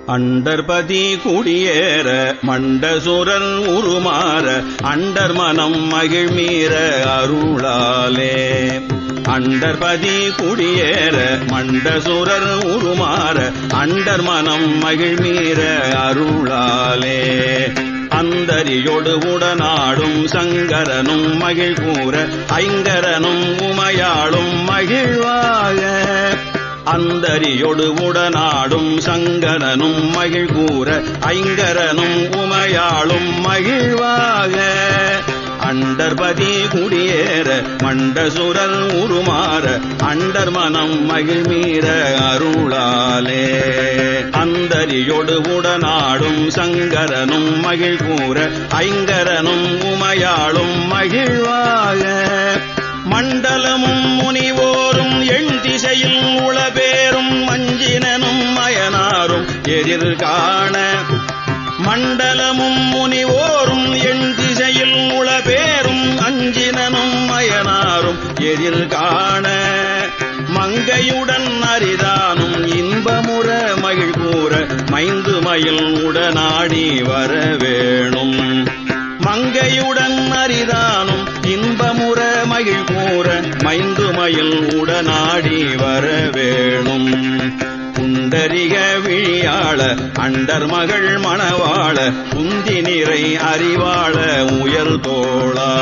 அண்டர்பதி குடியேற மண்டசுரன் உருமாற அண்டர் மனம் மகிழ்மீற அருளாலே. அண்டர்பதி குடியேற மண்டசுரர் உருமாற அண்டர் மனம் மகிழ்மீற அருளாலே. அந்தரியோடு உடனாடும் சங்கரனும் மகிழ் கூற ஐங்கரனும் உமையாளும் மகிழ்வாக. அந்தரியோடு உடனாடும் சங்கரனும் மகிழ் கூற ஐங்கரனும் உமையாளும் மகிழ்வாக. அண்டர்பதி குடியேற மண்டசுரல் உருமாற அண்டர் மனம் மகிழ்மீற அருளாலே. அந்தரியோடு உடனாடும் சங்கரனும் மகிழ் கூற ஐங்கரனும் உமையாளும் மகிழ்வாக. மண்டலமும் முனிவோரும் எண் திசையில் உளபேரும் மஞ்சினனும் மயனாரும் எதிர்காண. மண்டலமும் முனிவோரும் எண் திசையில் உளபேரும் அஞ்சினனும் மயனாரும் எதிர்காண. மங்கையுடன் அரிதானும் இன்பமுற மகிழ் கூற மைந்து மயில் உடனாடி வரவேணும். மங்கையுடன் அரிதானும் இன்பமுற மகிழ் கூற மைந்து மயில் உடனாடி வரவேணும். புண்டரிக விழியாள அண்டர் மகள் மணவாள குந்தி நிறை அறிவாள உயர் தோளா.